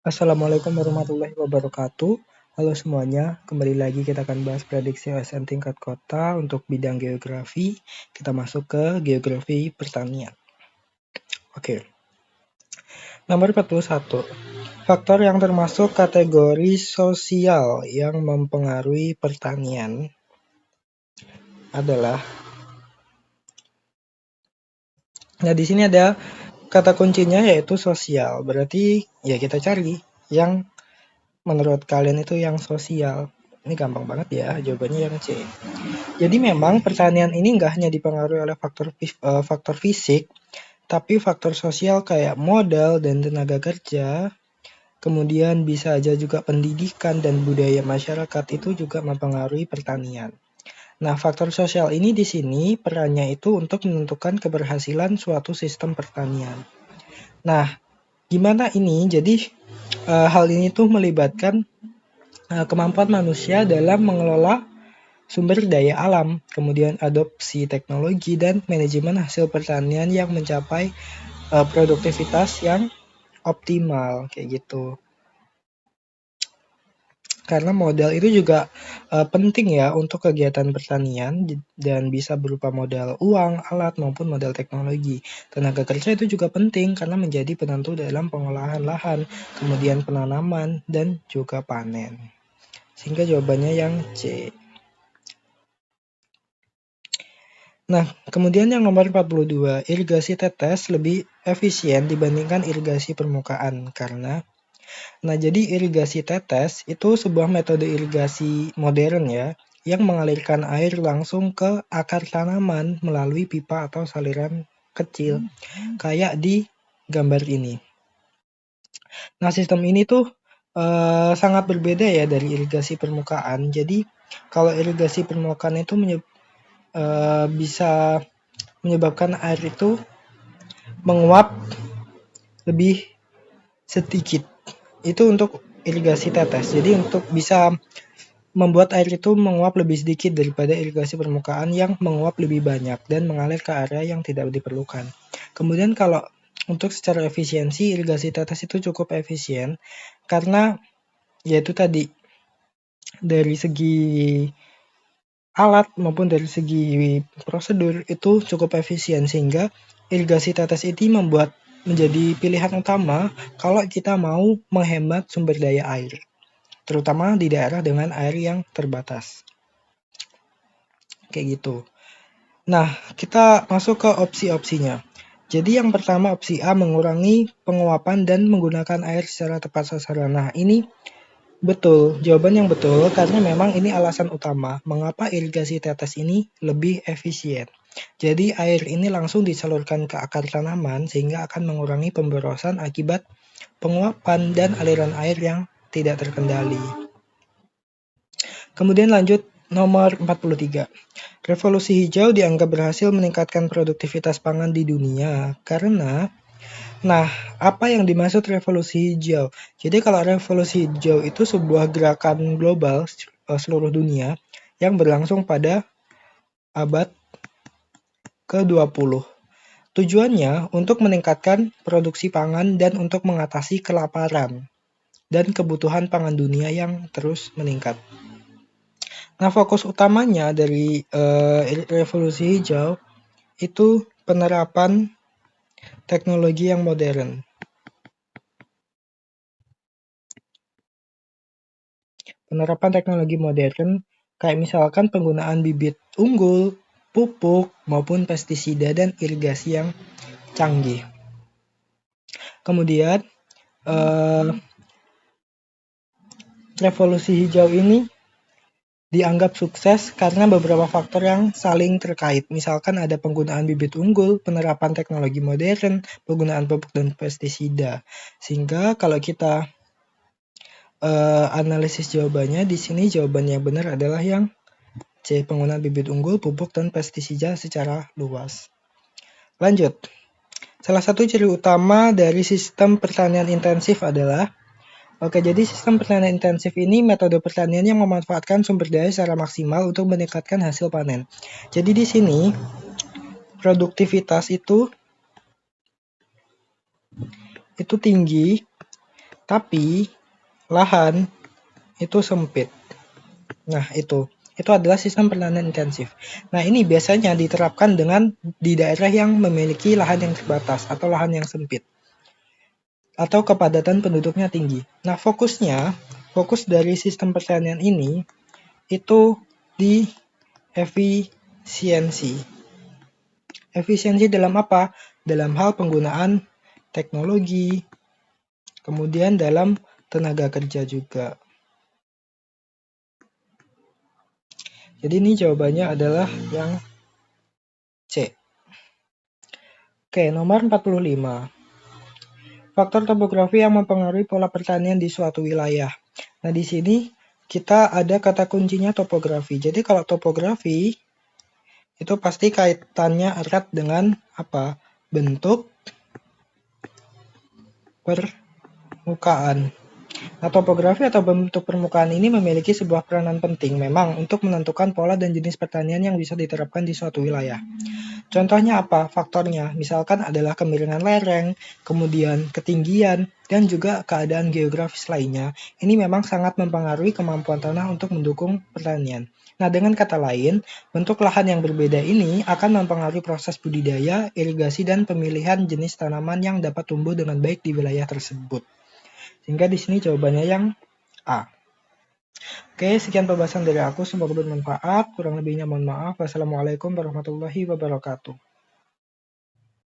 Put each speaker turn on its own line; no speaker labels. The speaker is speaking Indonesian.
Assalamualaikum warahmatullahi wabarakatuh. Halo semuanya, kembali lagi kita akan bahas prediksi OSN tingkat kota untuk bidang geografi. Kita masuk ke geografi pertanian. Oke. Nomor 41. Faktor yang termasuk kategori sosial yang mempengaruhi pertanian adalah. Nah, di sini ada kata kuncinya yaitu sosial. Berarti ya kita cari yang menurut kalian itu yang sosial. Ini gampang banget ya, jawabannya yang C. Jadi memang pertanian ini nggak hanya dipengaruhi oleh faktor fisik, tapi faktor sosial kayak modal dan tenaga kerja, kemudian bisa aja juga pendidikan dan budaya masyarakat itu juga mempengaruhi pertanian. Nah, faktor sosial ini di sini perannya itu untuk menentukan keberhasilan suatu sistem pertanian. Nah, gimana ini? Jadi hal ini tuh melibatkan kemampuan manusia dalam mengelola sumber daya alam, kemudian adopsi teknologi dan manajemen hasil pertanian yang mencapai produktivitas yang optimal kayak gitu. Karena modal itu juga penting ya untuk kegiatan pertanian dan bisa berupa modal uang, alat maupun modal teknologi. Tenaga kerja itu juga penting karena menjadi penentu dalam pengolahan lahan, kemudian penanaman dan juga panen. Sehingga jawabannya yang C. Nah, kemudian yang nomor 42, irigasi tetes lebih efisien dibandingkan irigasi permukaan karena jadi irigasi tetes itu sebuah metode irigasi modern ya yang mengalirkan air langsung ke akar tanaman melalui pipa atau saliran kecil kayak di gambar ini. Nah, sistem ini tuh sangat berbeda ya dari irigasi permukaan. Jadi, kalau irigasi permukaan itu bisa menyebabkan air itu menguap lebih sedikit. Itu untuk irigasi tetes. Jadi untuk bisa membuat air itu menguap lebih sedikit daripada irigasi permukaan yang menguap lebih banyak dan mengalir ke area yang tidak diperlukan. Kemudian kalau untuk secara efisiensi, irigasi tetes itu cukup efisien karena yaitu tadi dari segi alat maupun dari segi prosedur itu cukup efisien sehingga irigasi tetes ini menjadi pilihan utama kalau kita mau menghemat sumber daya air, terutama di daerah dengan air yang terbatas. Kayak gitu. Nah, kita masuk ke opsi-opsinya. Jadi yang pertama opsi A, mengurangi penguapan dan menggunakan air secara tepat sasaran. Nah, ini betul, jawaban yang betul karena memang ini alasan utama mengapa irigasi tetes ini lebih efisien. Jadi air ini langsung disalurkan ke akar tanaman sehingga akan mengurangi pemborosan akibat penguapan dan aliran air yang tidak terkendali. Kemudian lanjut nomor 43. Revolusi hijau dianggap berhasil meningkatkan produktivitas pangan di dunia karena apa yang dimaksud revolusi hijau? Jadi kalau revolusi hijau itu sebuah gerakan global seluruh dunia yang berlangsung pada abad ke-20. Tujuannya untuk meningkatkan produksi pangan dan untuk mengatasi kelaparan dan kebutuhan pangan dunia yang terus meningkat. Nah, fokus utamanya dari revolusi hijau itu penerapan teknologi yang modern. Penerapan teknologi modern kayak misalkan penggunaan bibit unggul, pupuk, maupun pestisida dan irigasi yang canggih. Kemudian, revolusi hijau ini dianggap sukses karena beberapa faktor yang saling terkait. Misalkan ada penggunaan bibit unggul, penerapan teknologi modern, penggunaan pupuk dan pestisida. Sehingga kalau kita analisis jawabannya, di sini jawaban yang benar adalah yang C, penggunaan bibit unggul, pupuk, dan pestisida secara luas. Lanjut. Salah satu ciri utama dari sistem pertanian intensif adalah jadi sistem pertanian intensif ini metode pertanian yang memanfaatkan sumber daya secara maksimal untuk meningkatkan hasil panen. Jadi di sini produktivitas itu tinggi, tapi lahan itu sempit. Nah, itu adalah sistem pertanian intensif. Nah, ini biasanya diterapkan di daerah yang memiliki lahan yang terbatas atau lahan yang sempit atau kepadatan penduduknya tinggi. Nah, fokus dari sistem pertanian ini itu di efisiensi. Efisiensi dalam apa? Dalam hal penggunaan teknologi, kemudian dalam tenaga kerja juga. Jadi ini jawabannya adalah yang C. Oke, nomor 45. Faktor topografi yang mempengaruhi pola pertanian di suatu wilayah. Nah, di sini kita ada kata kuncinya topografi. Jadi kalau topografi itu pasti kaitannya erat dengan apa? Bentuk permukaan. Nah, topografi atau bentuk permukaan ini memiliki sebuah peranan penting memang untuk menentukan pola dan jenis pertanian yang bisa diterapkan di suatu wilayah. Contohnya apa? Faktornya misalkan adalah kemiringan lereng, kemudian ketinggian, dan juga keadaan geografis lainnya. Ini memang sangat mempengaruhi kemampuan tanah untuk mendukung pertanian. Nah, dengan kata lain, bentuk lahan yang berbeda ini akan mempengaruhi proses budidaya, irigasi, dan pemilihan jenis tanaman yang dapat tumbuh dengan baik di wilayah tersebut. Sehingga di sini jawabannya yang A. Oke, sekian pembahasan dari aku. Semoga bermanfaat. Kurang lebihnya mohon maaf. Wassalamualaikum warahmatullahi wabarakatuh.